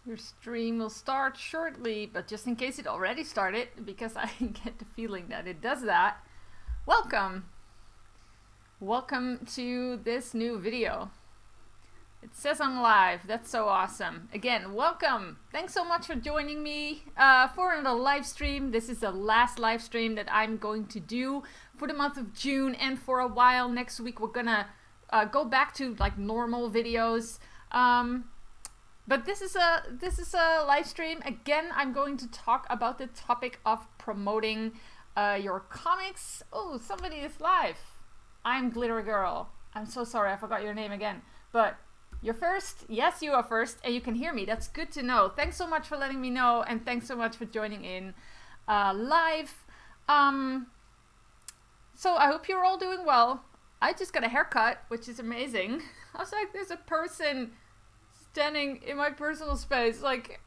Your stream will start shortly, but just in case it already started, because I get the feeling that it does that, welcome! Welcome to this new video. It says I'm live, that's so awesome. Again, welcome! Thanks so much for joining me for another live stream. This is the last live stream that I'm going to do for the month of June, and for a while next week we're gonna go back to like normal videos. But this is a live stream. Again, I'm going to talk about the topic of promoting your comics. Oh, somebody is live. I'm Glitter Girl. I'm so sorry, I forgot your name again. But you're first. Yes, you are first, and you can hear me. That's good to know. Thanks so much for letting me know, and thanks so much for joining in live. So I hope you're all doing well. I just got a haircut, which is amazing. I was like, there's a person standing in my personal space, like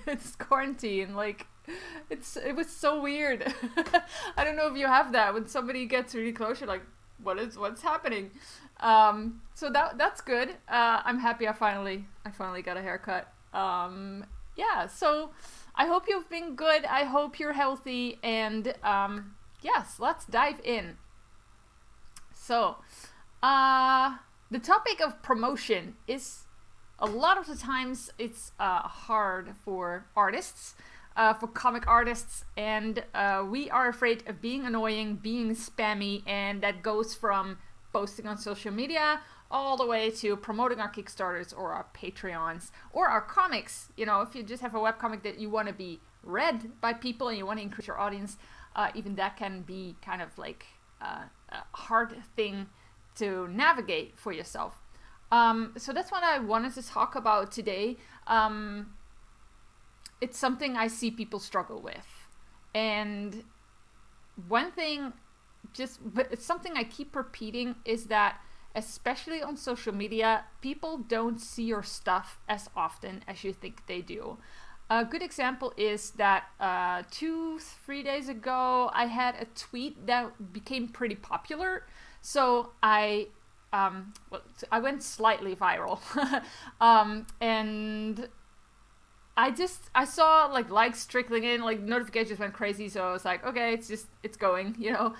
it's quarantine, like it was so weird. I don't know if you have that when somebody gets really close, you're like, what's happening? So that's good. I'm happy I finally got a haircut. Yeah, so I hope you've been good. I hope you're healthy, and yes, let's dive in. So the topic of promotion is, a lot of the times it's hard for artists, for comic artists, and we are afraid of being annoying, being spammy, and that goes from posting on social media all the way to promoting our Kickstarters or our Patreons or our comics. You know, if you just have a webcomic that you want to be read by people and you want to increase your audience, even that can be kind of like a hard thing to navigate for yourself. So that's what I wanted to talk about today. It's something I see people struggle with. And one thing, but it's something I keep repeating, is that especially on social media, people don't see your stuff as often as you think they do. A good example is that 2-3 days ago, I had a tweet that became pretty popular. So I went slightly viral, and I saw like likes trickling in, like notifications went crazy, so I was like, okay, it's going, you know.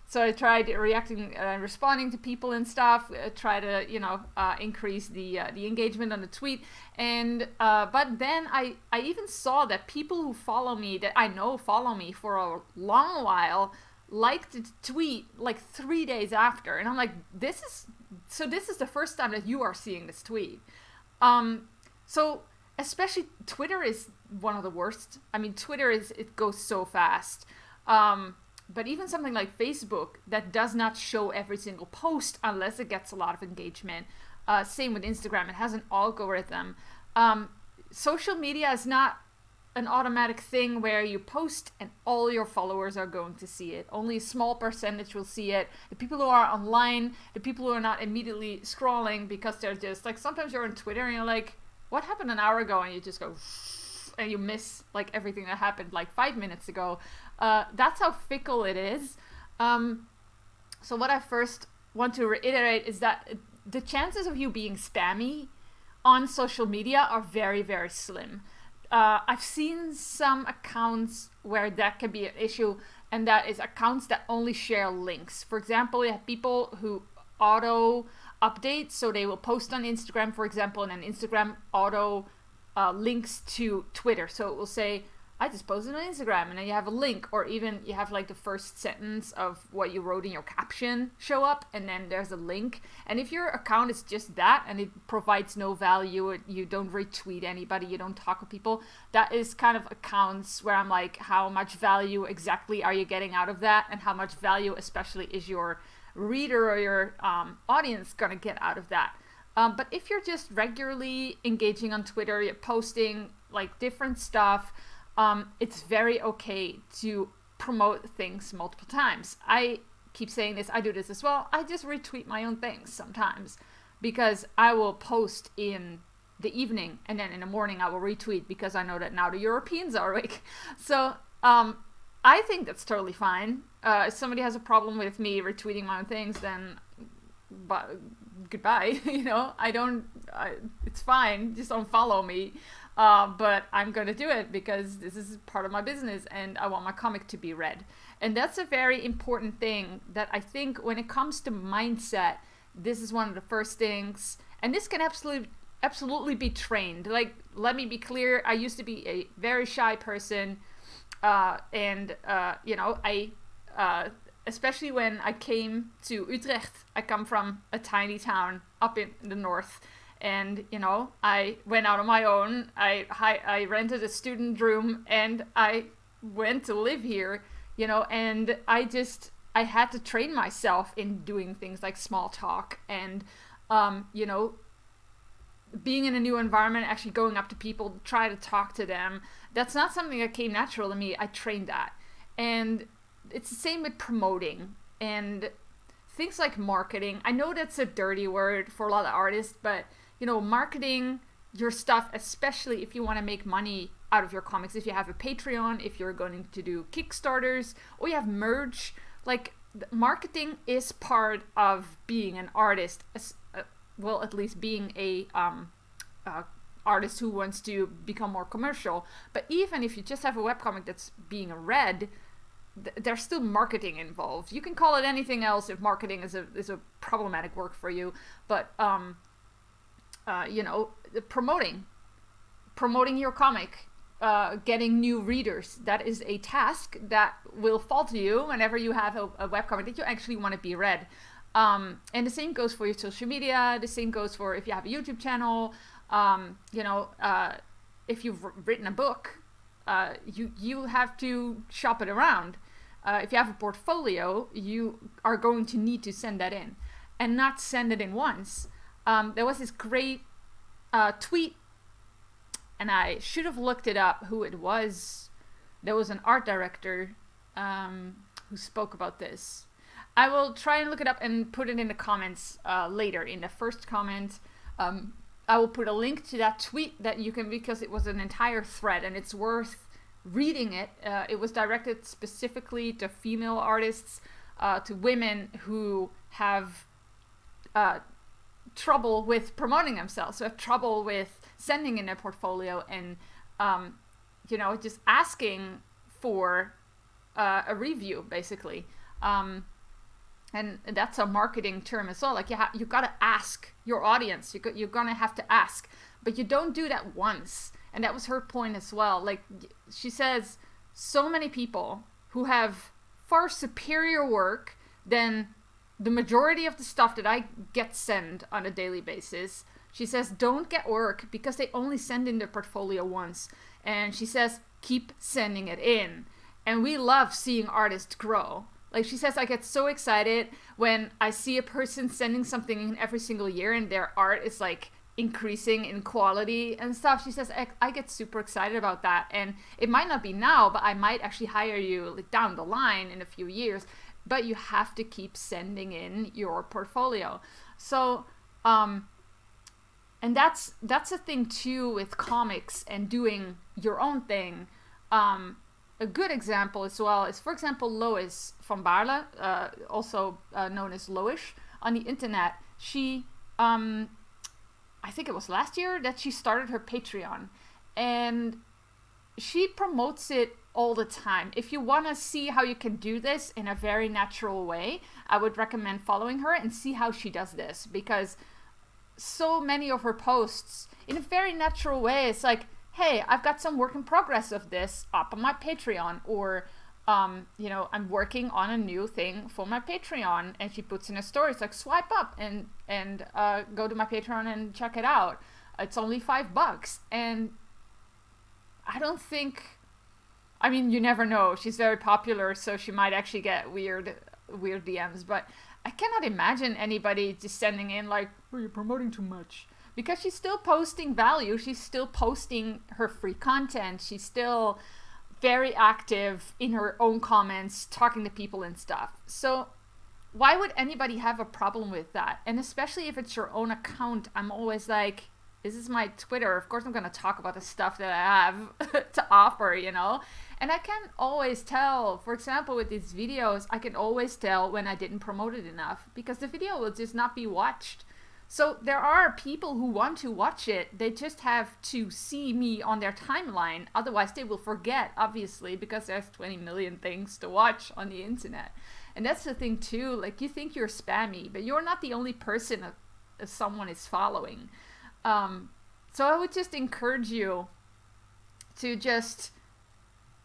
So I tried reacting, responding to people and stuff, try to, you know, increase the engagement on the tweet, and but then I even saw that people who follow me, that I know follow me for a long while, liked the tweet like 3 days after, and I'm like, this is the first time that you are seeing this tweet. So especially Twitter is one of the worst. I mean, Twitter it goes so fast. But even something like Facebook, that does not show every single post unless it gets a lot of engagement. Same with Instagram, it has an algorithm. Social media is not an automatic thing where you post and all your followers are going to see it. Only a small percentage will see it. The people who are online, the people who are not immediately scrolling because they're just like, sometimes you're on Twitter and you're like, what happened an hour ago? And you just go and you miss like everything that happened like 5 minutes ago. That's how fickle it is. So what I first want to reiterate is that the chances of you being spammy on social media are very, very slim. I've seen some accounts where that can be an issue, and that is accounts that only share links. For example, you have people who auto update, so they will post on Instagram, for example, and then Instagram auto links to Twitter. So it will say, I just posted on Instagram, and then you have a link, or even you have like the first sentence of what you wrote in your caption show up, and then there's a link. And if your account is just that and it provides no value, you don't retweet anybody, you don't talk with people, that is kind of accounts where I'm like, how much value exactly are you getting out of that, and how much value especially is your reader or your audience gonna get out of that. But if you're just regularly engaging on Twitter, you're posting like different stuff, it's very okay to promote things multiple times. I keep saying this, I do this as well. I just retweet my own things sometimes because I will post in the evening and then in the morning I will retweet because I know that now the Europeans are awake. So I think that's totally fine. If somebody has a problem with me retweeting my own things, then goodbye. It's fine. Just don't follow me. But I'm going to do it because this is part of my business and I want my comic to be read. And that's a very important thing that I think when it comes to mindset, this is one of the first things. And this can absolutely be trained. Like, let me be clear. I used to be a very shy person. Especially when I came to Utrecht. I come from a tiny town up in the north. And, I went out on my own. I rented a student room and I went to live here, and I had to train myself in doing things like small talk and, being in a new environment, actually going up to people, try to talk to them. That's not something that came natural to me. I trained that. And it's the same with promoting and things like marketing. I know that's a dirty word for a lot of artists, but marketing your stuff, especially if you want to make money out of your comics, if you have a Patreon, if you're going to do Kickstarters, or you have merch, like marketing is part of being an artist, at least being a artist who wants to become more commercial. But even if you just have a webcomic that's being read, there's still marketing involved. You can call it anything else if marketing is a problematic word for you, but promoting your comic, getting new readers, that is a task that will fall to you whenever you have a webcomic that you actually want to be read. And the same goes for your social media. The same goes for if you have a YouTube channel. If you've written a book, you have to shop it around. If you have a portfolio, you are going to need to send that in, and not send it in once. There was this great tweet, and I should have looked it up who it was. There was an art director who spoke about this. I will try and look it up and put it in the comments later. In the first comment, I will put a link to that tweet that you can, because it was an entire thread and it's worth reading it. It was directed specifically to female artists, to women who have trouble with promoting themselves, who have trouble with sending in their portfolio and, just asking for a review, basically. And that's a marketing term as well. Like you got to ask your audience. You're gonna have to ask, but you don't do that once. And that was her point as well. Like she says, so many people who have far superior work than the majority of the stuff that I get sent on a daily basis. She says, don't get work because they only send in their portfolio once. And she says, keep sending it in. And we love seeing artists grow. Like she says, I get so excited when I see a person sending something in every single year and their art is like increasing in quality and stuff. She says, I get super excited about that. And it might not be now, but I might actually hire you like down the line in a few years. But you have to keep sending in your portfolio. So, and that's a thing too with comics and doing your own thing. A good example as well is, for example, Lois van Baarle, also known as Loish on the internet. She, I think it was last year that she started her Patreon, and she promotes it all the time. If you want to see how you can do this in a very natural way, I would recommend following her and see how she does this, because so many of her posts in a very natural way, it's like, hey, I've got some work in progress of this up on my Patreon, or, I'm working on a new thing for my Patreon, and she puts in a story. It's like, swipe up and go to my Patreon and check it out. It's only $5. And I don't think, you never know. She's very popular, so she might actually get weird DMs, but I cannot imagine anybody just sending in like, oh, you're promoting too much. Because she's still posting value. She's still posting her free content. She's still very active in her own comments, talking to people and stuff. So why would anybody have a problem with that? And especially if it's your own account, I'm always like, this is my Twitter. Of course I'm going to talk about the stuff that I have to offer, And I can always tell, for example, with these videos, I can always tell when I didn't promote it enough, because the video will just not be watched. So there are people who want to watch it. They just have to see me on their timeline. Otherwise, they will forget, obviously, because there's 20 million things to watch on the internet. And that's the thing, too. Like, you think you're spammy, but you're not the only person someone is following. So I would just encourage you to just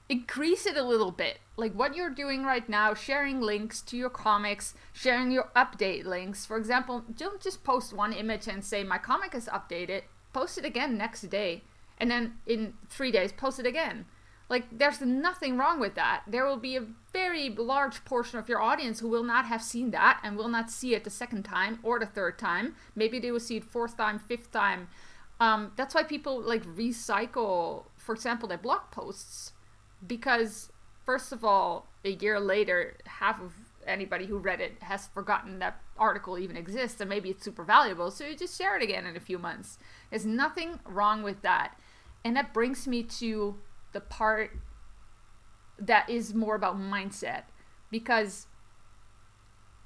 increase it a little bit. Like what you're doing right now, sharing links to your comics, sharing your update links. For example, don't just post one image and say my comic is updated. Post it again next day. And then in 3 days, post it again. Like, there's nothing wrong with that. There will be a very large portion of your audience who will not have seen that and will not see it the second time or the third time. Maybe they will see it fourth time, fifth time. That's why people like recycle, for example, their blog posts. Because, first of all, a year later, half of anybody who read it has forgotten that article even exists, and maybe it's super valuable, so you just share it again in a few months. There's nothing wrong with that. And that brings me to the part that is more about mindset. Because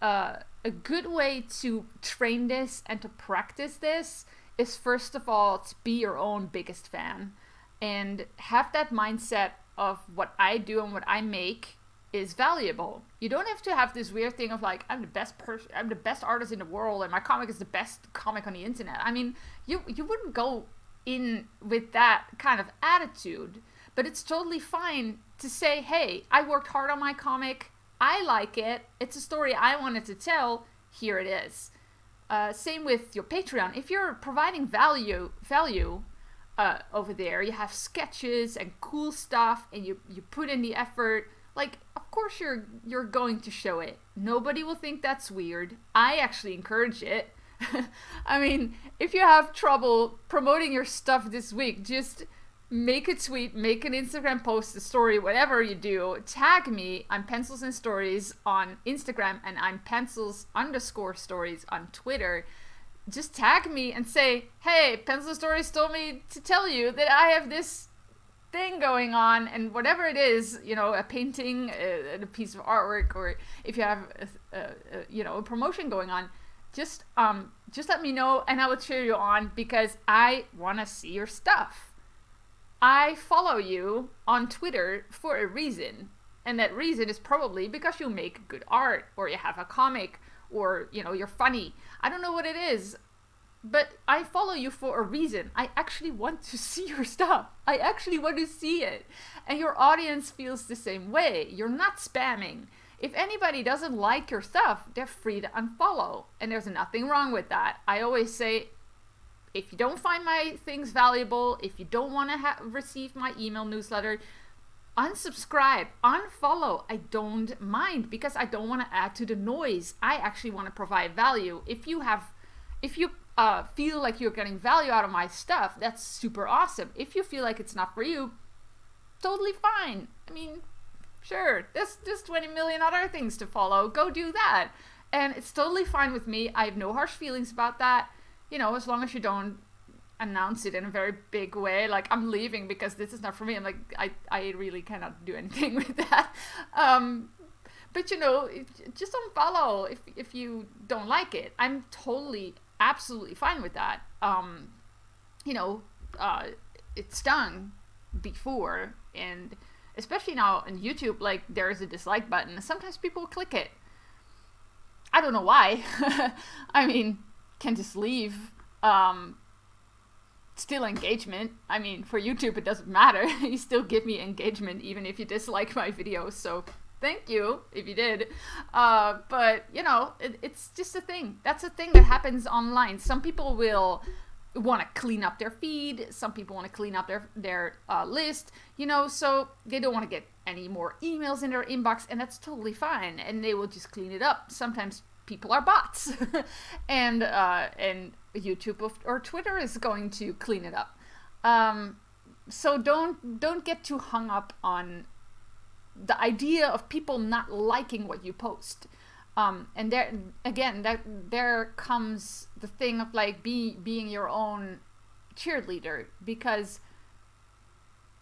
a good way to train this and to practice this is, first of all, to be your own biggest fan. And have that mindset of what I do and what I make is valuable. You don't have to have this weird thing of like, I'm the best person, I'm the best artist in the world, and my comic is the best comic on the internet. I mean, you wouldn't go in with that kind of attitude, but it's totally fine to say, hey, I worked hard on my comic, I like it, it's a story I wanted to tell, here it is. Same with your Patreon. If you're providing value over there, you have sketches and cool stuff, and you put in the effort, like, of course you're going to show it. Nobody will think that's weird. I actually encourage it. I mean, if you have trouble promoting your stuff this week, just make a tweet, make an Instagram post, a story, whatever you do, tag me. I'm Pencils and Stories on Instagram, and I'm Pencils_stories on Twitter. Just tag me and say, hey, Pencil Stories told me to tell you that I have this thing going on, and whatever it is, you know, a painting, a piece of artwork, or if you have a promotion going on, just let me know and I will cheer you on, because I want to see your stuff. I follow you on Twitter for a reason, and that reason is probably because you make good art, or you have a comic, or, you know, you're funny. I don't know what it is, but I follow you for a reason. I actually want to see your stuff. I actually want to see it. And your audience feels the same way. You're not spamming. If anybody doesn't like your stuff, they're free to unfollow. And there's nothing wrong with that. I always say, if you don't find my things valuable, if you don't want to receive my email newsletter, unsubscribe, unfollow. I don't mind, because I don't want to add to the noise. I actually want to provide value. If you feel like you're getting value out of my stuff, that's super awesome. If you feel like it's not for you, totally fine. I mean, sure, there's 20 million other things to follow. Go do that. And it's totally fine with me. I have no harsh feelings about that. You know, as long as you don't announce it in a very big way, like, I'm leaving because this is not for me. I'm like, I really cannot do anything with that. But, you know, just unfollow if you don't like it. I'm totally, absolutely fine with that. You know, it stung before, and especially now on YouTube, like, there is a dislike button. Sometimes people click it. I don't know why. I mean, can just leave. Still engagement. I mean, for YouTube it doesn't matter. You still give me engagement even if you dislike my videos, so thank you if you did. But, you know, it's just a thing. That's a thing that happens online. Some people will want to clean up their feed. Some people want to clean up their list, you know, so they don't want to get any more emails in their inbox, and that's totally fine. And they will just clean it up. Sometimes people are bots, and YouTube or Twitter is going to clean it up. So don't get too hung up on the idea of people not liking what you post. And there again, there comes the thing of like being your own cheerleader, because,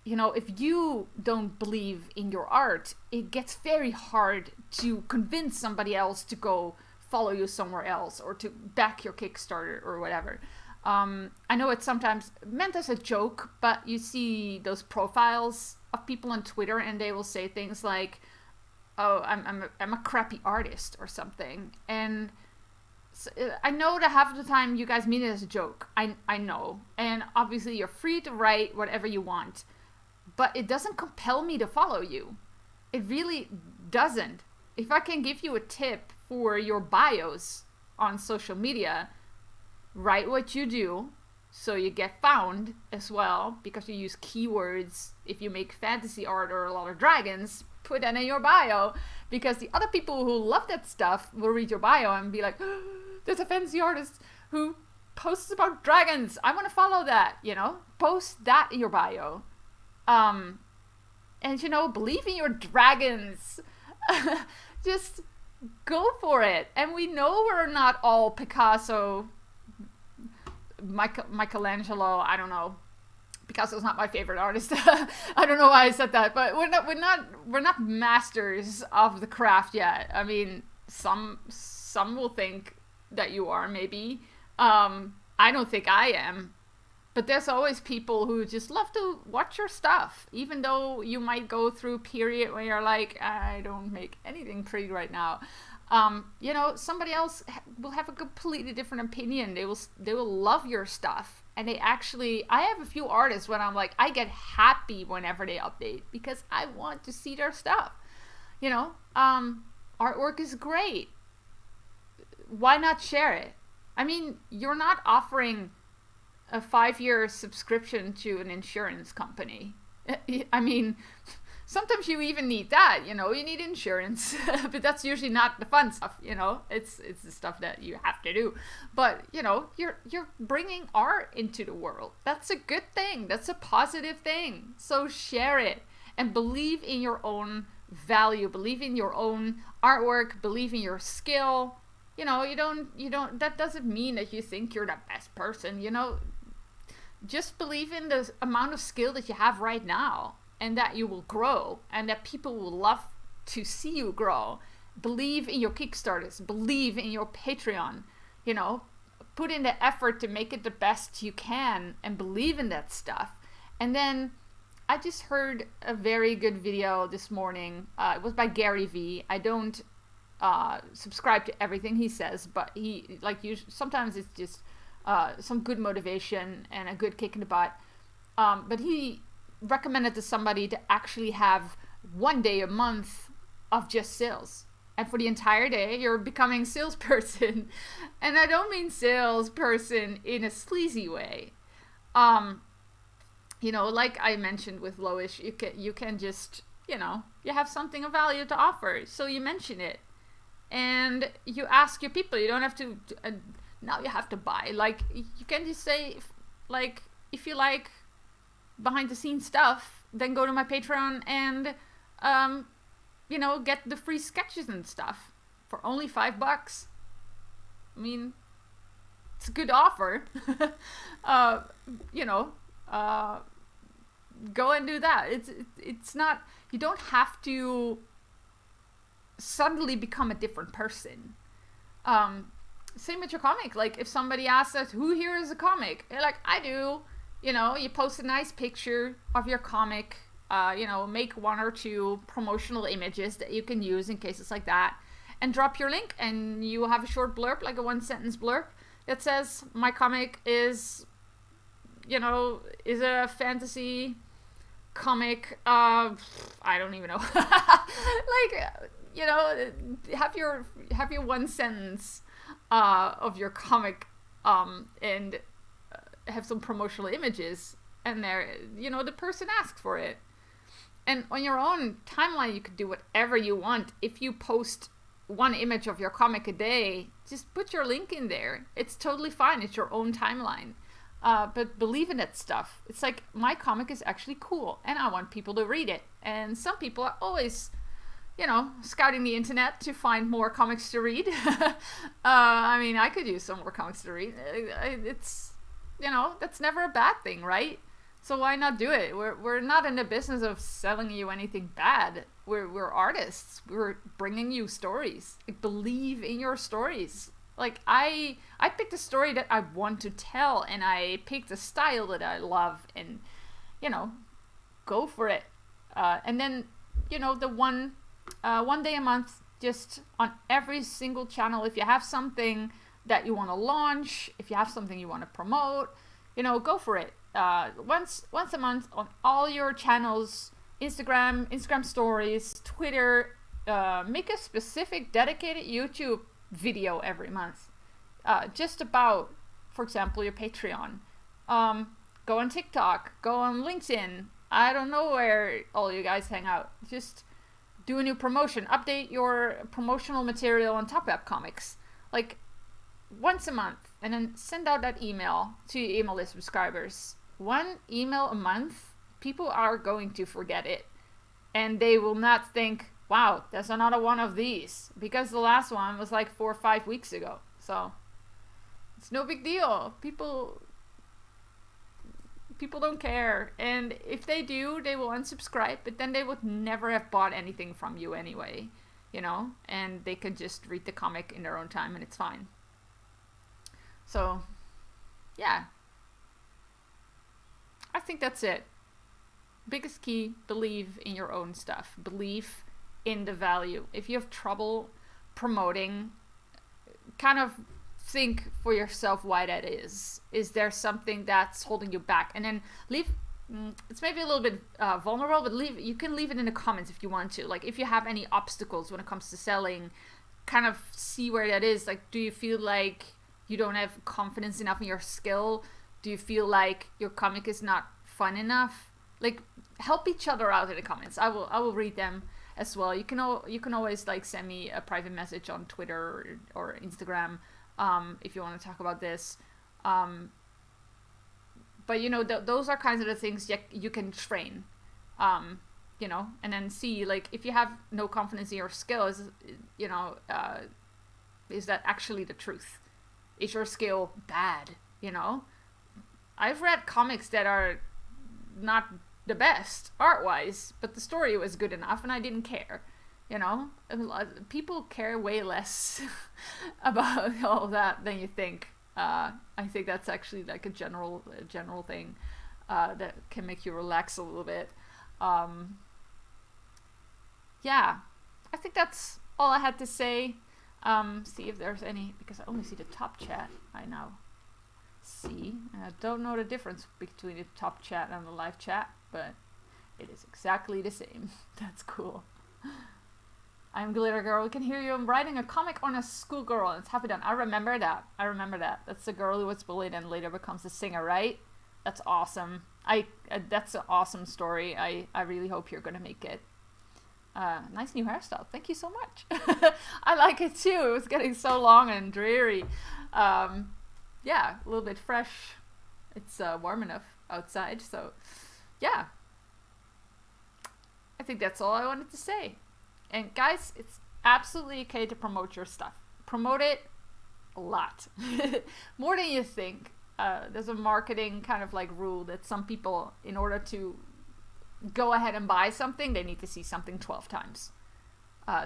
you know, if you don't believe in your art, it gets very hard to convince somebody else to go follow you somewhere else or to back your Kickstarter or whatever. I know it's sometimes meant as a joke, but you see those profiles of people on Twitter and they will say things like, oh, I'm a crappy artist or something. And so, I know that half of the time you guys mean it as a joke. I know. And obviously you're free to write whatever you want. But it doesn't compel me to follow you. It really doesn't. If I can give you a tip for your bios on social media, write what you do so you get found as well, because you use keywords. If you make fantasy art or a lot of dragons, put that in your bio, because the other people who love that stuff will read your bio and be like, oh, there's a fantasy artist who posts about dragons, I want to follow that. Post that in your bio. And believe in your dragons. Just go for it. And we know we're not all Picasso, Michelangelo, I don't know. Picasso's not my favorite artist. I don't know why I said that, but we're not masters of the craft yet. I mean, some will think that you are, maybe. I don't think I am. But there's always people who just love to watch your stuff, even though you might go through a period where you're like, I don't make anything pretty right now. Somebody else will have a completely different opinion. They will love your stuff. And I have a few artists when I'm like, I get happy whenever they update because I want to see their stuff. Artwork is great. Why not share it? I mean, you're not offering a 5-year subscription to an insurance company. I mean, sometimes you even need that, you need insurance, but that's usually not the fun stuff, it's the stuff that you have to do. But, you're bringing art into the world. That's a good thing. That's a positive thing. So share it and believe in your own value, believe in your own artwork, believe in your skill. That doesn't mean that you think you're the best person, just believe in the amount of skill that you have right now, and that you will grow, and that people will love to see you grow. Believe in your Kickstarters, believe in your Patreon, put in the effort to make it the best you can, and believe in that stuff. And then I just heard a very good video this morning. It was by Gary V. I don't subscribe to everything he says, but sometimes it's just some good motivation and a good kick in the butt. But he recommended to somebody to actually have 1 day a month of just sales. And for the entire day, you're becoming salesperson. And I don't mean salesperson in a sleazy way. Like I mentioned with Loish, you can just, you have something of value to offer. So you mention it. And you ask your people. You don't have to... now you have to buy. Like, you can just say, if you like behind the scenes stuff, then go to my Patreon and get the free sketches and stuff for only $5. I mean, it's a good offer. Go and do that. It's not, you don't have to suddenly become a different person. Same with your comic. Like, if somebody asks us, who here is a comic? You're like, I do. You post a nice picture of your comic. Make 1 or 2 promotional images that you can use in cases like that. And drop your link, and you will have a short blurb, like a 1-sentence blurb, that says, my comic is a fantasy comic. I don't even know. Have your 1 sentence of your comic, and have some promotional images, and there, the person asks for it. And on your own timeline, you could do whatever you want. If you post 1 image of your comic a day, just put your link in there. It's totally fine. It's your own timeline. But believe in that stuff. It's like, my comic is actually cool, and I want people to read it. And some people are always, scouting the internet to find more comics to read. I mean, I could use some more comics to read. It's, that's never a bad thing, right? So why not do it? We're not in the business of selling you anything bad. we're artists. We're bringing you stories. Like, believe in your stories. Like, I picked a story that I want to tell, and I picked a style that I love, and, you know, go for it. And then, you know, the one day a month, just on every single channel, if you have something that you want to launch, if you have something you want to promote, you know, go for it. Once a month on all your channels, Instagram stories, Twitter, make a specific dedicated YouTube video every month. Just about, for example, your Patreon. Go on TikTok, go on LinkedIn. I don't know where all you guys hang out. Just do a new promotion. Update your promotional material on Top Webcomics. Like, once a month, and then send out that email to your email list subscribers. One email a month, people are going to forget it. And they will not think, wow, there's another one of these. Because the last one was like 4 or 5 weeks ago. So, it's no big deal. People don't care. And if they do, they will unsubscribe. But then they would never have bought anything from you anyway. You know? And they can just read the comic in their own time and it's fine. So, yeah. I think that's it. Biggest key, believe in your own stuff. Believe in the value. If you have trouble promoting, kind of think for yourself why that is. Is there something that's holding you back? And then leave, it's maybe a little bit vulnerable, but you can leave it in the comments if you want to. Like, if you have any obstacles when it comes to selling, kind of see where that is. Like, do you feel like you don't have confidence enough in your skill? Do you feel like your comic is not fun enough? Like, help each other out in the comments. I will read them as well. You can always like send me a private message on Twitter or Instagram if you want to talk about this. But you know, those are kinds of the things you can train. You know, and then see, like, if you have no confidence in your skills, you know, is that actually the truth? Is your skill bad? You know, I've read comics that are not the best art-wise, but the story was good enough and I didn't care. You know, people care way less about all that than you think. I think that's actually like a general thing that can make you relax a little bit. Yeah, I think that's all I had to say. See if there's any, because I only see the top chat. I now see, and I don't know the difference between the top chat and the live chat, but it is exactly the same. That's cool. I'm Glitter Girl. We can hear you. I'm writing a comic on a schoolgirl, and it's halfway done. I remember that. That's the girl who was bullied and later becomes a singer, right? That's awesome. That's an awesome story. I really hope you're gonna make it. Nice new hairstyle. Thank you so much. I like it too. It was getting so long and dreary. Yeah, a little bit fresh. It's warm enough outside, so yeah. I think that's all I wanted to say. And guys, it's absolutely okay to promote your stuff. Promote it a lot. More than you think. There's a marketing kind of like rule that some people, in order to go ahead and buy something, they need to see something 12 times.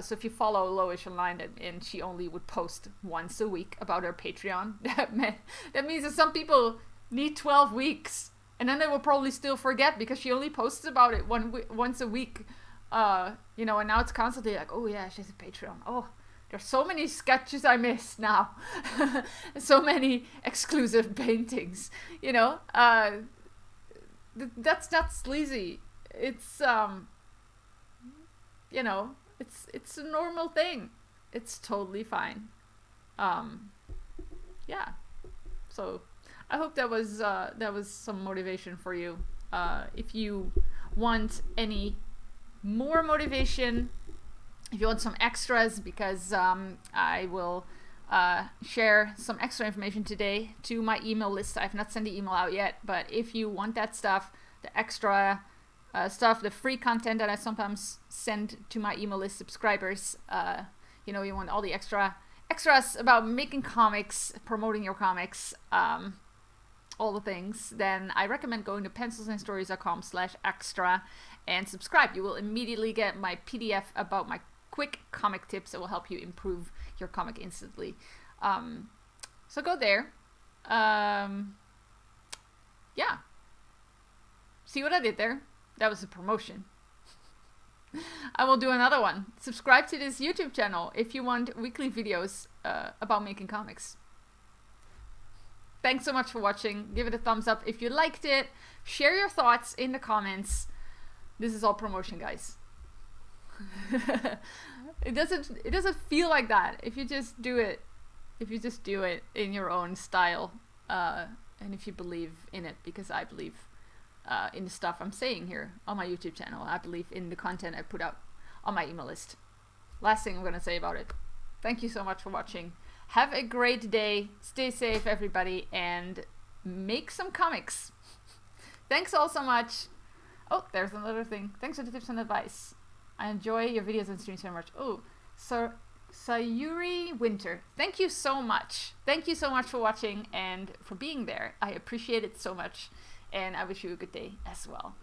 So if you follow Lois online and she only would post once a week about her Patreon, that means that some people need 12 weeks. And then they will probably still forget because she only posts about it once a week. You know, and now it's constantly like, oh yeah, she has a Patreon. Oh, there's so many sketches I missed now. So many exclusive paintings, you know. That's not sleazy. It's, you know, it's a normal thing. It's totally fine. Yeah. So I hope that was some motivation for you. If you want any more motivation, if you want some extras, because I will share some extra information today to my email list. I've not sent the email out yet, but if you want that stuff, the extra stuff, the free content that I sometimes send to my email list subscribers, you know, you want all the extras about making comics, promoting your comics, all the things, then I recommend going to pencilsandstories.com/extra and subscribe. You will immediately get my PDF about my quick comic tips that will help you improve your comic instantly. So go there. Yeah. See what I did there? That was a promotion. I will do another one. Subscribe to this YouTube channel if you want weekly videos about making comics. Thanks so much for watching. Give it a thumbs up if you liked it. Share your thoughts in the comments. This is all promotion, guys. It doesn't feel like that if you just do it. If you just do it in your own style, and if you believe in it, because I believe in the stuff I'm saying here on my YouTube channel. I believe in the content I put out on my email list. Last thing I'm gonna say about it. Thank you so much for watching. Have a great day. Stay safe, everybody, and make some comics. Thanks all so much. Oh, there's another thing. Thanks for the tips and advice. I enjoy your videos and streams very much. Oh, so Sayuri Winter, thank you so much. Thank you so much for watching and for being there. I appreciate it so much, and I wish you a good day as well.